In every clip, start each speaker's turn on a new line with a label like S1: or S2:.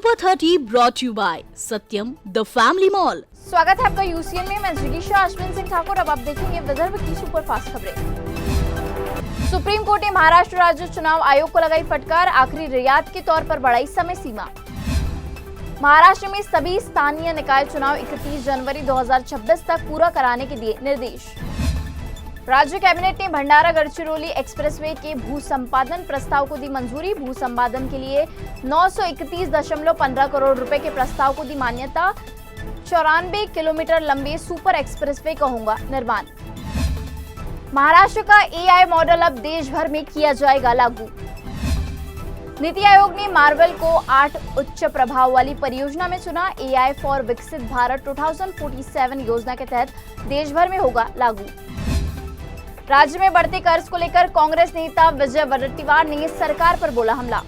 S1: Super 30 brought you by Satyam the family mall.
S2: स्वागत है आपका यूसीएन में। मैं जिगीशा अश्विन सिंह ठाकुर। अब आप देखेंगे विदर्भ की सुपरफास्ट खबरें। सुप्रीम कोर्ट ने महाराष्ट्र राज्य चुनाव आयोग को लगाई फटकार, आखिरी रियायत के तौर पर बढ़ाई समय सीमा। महाराष्ट्र में सभी स्थानीय निकाय चुनाव 31 जनवरी 2026 तक पूरा कराने के दिए निर्देश। राज्य कैबिनेट ने भंडारा गढ़चिरौली एक्सप्रेसवे के भू संपादन प्रस्ताव को दी मंजूरी। भू संपादन के लिए 931.15 करोड़ रुपए के प्रस्ताव को दी मान्यता। 94 किलोमीटर लंबे सुपर एक्सप्रेसवे का होगा निर्माण। महाराष्ट्र का एआई मॉडल अब देश भर में किया जाएगा लागू। नीति आयोग ने मार्वल को 8 उच्च प्रभाव वाली परियोजना में चुना। एआई फॉर विकसित भारत 2047 योजना के तहत देश भर में होगा लागू। राज्य में बढ़ते कर्ज को लेकर कांग्रेस नेता विजय वडेट्टीवार ने सरकार पर बोला हमला।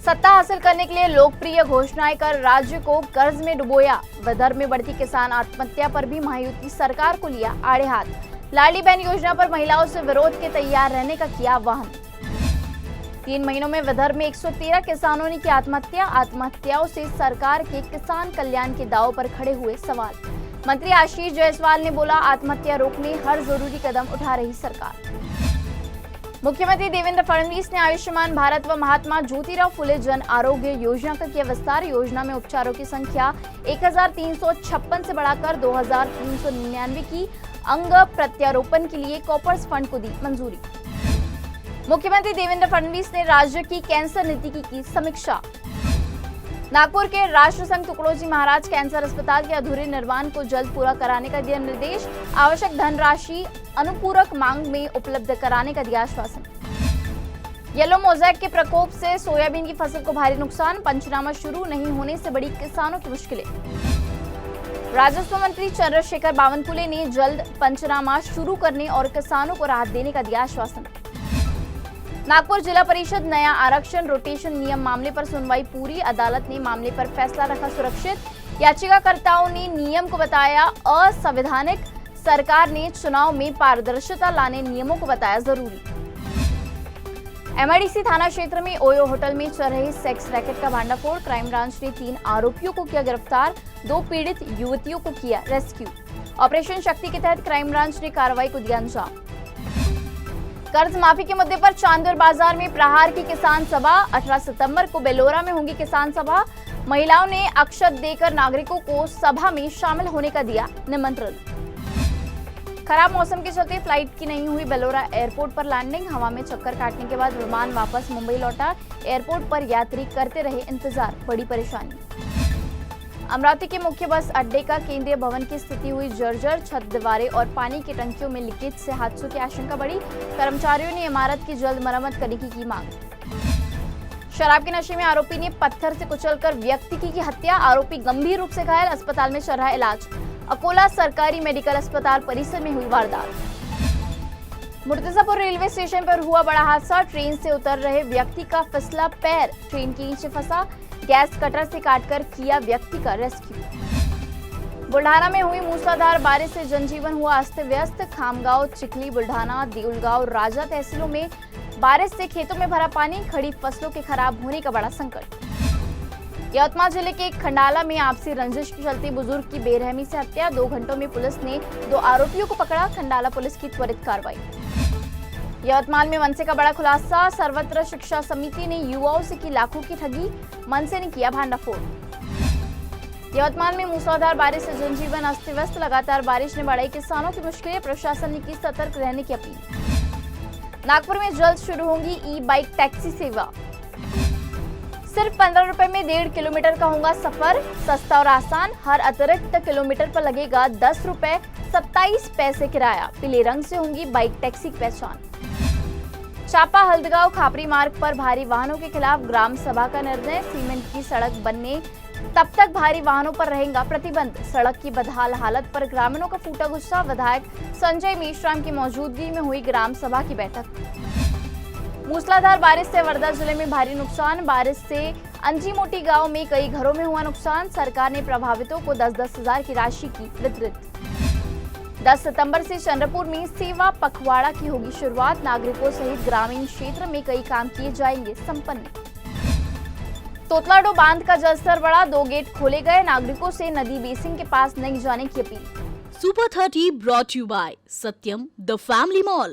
S2: सत्ता हासिल करने के लिए लोकप्रिय घोषणाएं कर राज्य को कर्ज में डुबोया। विदर्भ में बढ़ती किसान आत्महत्या पर भी महायुति सरकार को लिया आड़े हाथ। लाडली बहन योजना पर महिलाओं से विरोध के तैयार रहने का किया आह्वान। 3 महीनों में विदर्भ में 113 किसानों ने की आत्महत्या। आत्महत्याओं से सरकार के किसान कल्याण के दांव पर खड़े हुए सवाल। मंत्री आशीष जायसवाल ने बोला, आत्महत्या रोकने हर जरूरी कदम उठा रही सरकार। मुख्यमंत्री देवेंद्र फडणवीस ने आयुष्मान भारत व महात्मा ज्योतिराव फुले जन आरोग्य योजना का किया विस्तार। योजना में उपचारों की संख्या 1356 से बढ़ाकर 2399 की। अंग प्रत्यारोपण के लिए कॉपर्स फंड को दी मंजूरी। मुख्यमंत्री देवेंद्र फडणवीस ने राज्य की कैंसर नीति की समीक्षा। नागपुर के राष्ट्र संत तुकडोजी महाराज कैंसर अस्पताल के अधूरे निर्माण को जल्द पूरा कराने का दिया निर्देश। आवश्यक धनराशि अनुपूरक मांग में उपलब्ध कराने का दिया आश्वासन। येलो मोज़ेक के प्रकोप से सोयाबीन की फसल को भारी नुकसान। पंचनामा शुरू नहीं होने से बड़ी किसानों की मुश्किलें। राजस्व मंत्री चंद्रशेखर बावनकुले ने जल्द पंचनामा शुरू करने और किसानों को राहत देने का दिया आश्वासन। नागपुर जिला परिषद नया आरक्षण रोटेशन नियम मामले पर सुनवाई पूरी। अदालत ने मामले पर फैसला रखा सुरक्षित। याचिकाकर्ताओं ने नियम को बताया असंवैधानिक। सरकार ने चुनाव में पारदर्शिता लाने नियमों को बताया जरूरी। एमआईडीसी थाना क्षेत्र में ओयो होटल में चल रहे सेक्स रैकेट का भांडाफोड़। क्राइम ब्रांच ने 3 आरोपियों को किया गिरफ्तार। 2 पीड़ित युवतियों को किया रेस्क्यू। ऑपरेशन शक्ति के तहत क्राइम ब्रांच ने कार्रवाई को दिया अंजाम। कर्ज माफी के मुद्दे पर चांदोर बाजार में प्रहार की किसान सभा। 18 सितंबर को बेलोरा में होंगी किसान सभा। महिलाओं ने अक्षत देकर नागरिकों को सभा में शामिल होने का दिया निमंत्रण। खराब मौसम के चलते फ्लाइट की नहीं हुई बेलोरा एयरपोर्ट पर लैंडिंग। हवा में चक्कर काटने के बाद विमान वापस मुंबई लौटा। एयरपोर्ट पर यात्री करते रहे इंतजार, बड़ी परेशानी। अमरावती के मुख्य बस अड्डे का केंद्रीय भवन की स्थिति हुई जर्जर। छत, दीवारें और पानी की टंकियों में लीकेज से हादसों की आशंका बढ़ी। कर्मचारियों ने इमारत की जल्द मरम्मत करने की मांग। शराब के नशे में आरोपी ने पत्थर से कुचलकर व्यक्ति की हत्या। आरोपी गंभीर रूप से घायल, अस्पताल में चल रहा इलाज। अकोला सरकारी मेडिकल अस्पताल परिसर में हुई वारदात। मुर्तजापुर रेलवे स्टेशन पर हुआ बड़ा हादसा। ट्रेन से उतर रहे व्यक्ति का फिसला पैर, ट्रेन के नीचे फंसा। गैस कटर से काटकर किया व्यक्ति का रेस्क्यू। बुल्ढाना में हुई मूसलाधार बारिश से जनजीवन हुआ अस्त व्यस्त। खामगांव, चिखली, बुल्ढाना, देउलगांव, राजा तहसीलों में बारिश से खेतों में भरा पानी। खड़ी फसलों के खराब होने का बड़ा संकट। यवतमाल जिले के खंडाला में आपसी रंजिश के चलते बुजुर्ग की बेरहमी से हत्या। 2 घंटों में पुलिस ने 2 आरोपियों को पकड़ा। खंडाला पुलिस की त्वरित कार्रवाई। यवतमाल में मनसे का बड़ा खुलासा। सर्वत्र शिक्षा समिति ने युवाओं से की लाखों की ठगी। मनसे ने किया भांडाफोड़। यवतमाल में मूसलाधार बारिश से जनजीवन अस्त व्यस्त। लगातार बारिश ने बढ़ाई किसानों की मुश्किलें। प्रशासन ने की सतर्क रहने की अपील। नागपुर में जल्द शुरू होगी ई बाइक टैक्सी सेवा। सिर्फ 15 रुपए में 1.5 किलोमीटर का होगा सफर। सस्ता और आसान। हर अतिरिक्त किलोमीटर पर लगेगा 10 रुपए 27 पैसे किराया। पीले रंग से होंगी बाइक टैक्सी की पहचान। चापा हल्दगांव खापरी मार्ग पर भारी वाहनों के खिलाफ ग्राम सभा का निर्णय। सीमेंट की सड़क बनने तब तक भारी वाहनों पर रहेगा प्रतिबंध। सड़क की बदहाल हालत पर ग्रामीणों का फूटा गुस्सा। विधायक संजय मेश्राम की मौजूदगी में हुई ग्राम सभा की बैठक। मूसलाधार बारिश से वर्धा जिले में भारी नुकसान। बारिश से अंजीमोटी गांव में कई घरों में हुआ नुकसान। सरकार ने प्रभावितों को 10-10 हजार की राशि की वितरित। 10 सितंबर से चंद्रपुर में सेवा पखवाड़ा की होगी शुरुआत। नागरिकों सहित ग्रामीण क्षेत्र में कई काम किए जाएंगे संपन्न। तोतलाडो बांध का जलस्तर बढ़ा, 2 गेट खोले गए, नागरिकों से नदी बेसिन के पास नहीं जाने की appeal.
S1: Super 30 brought to you by Satyam, the Family Mall.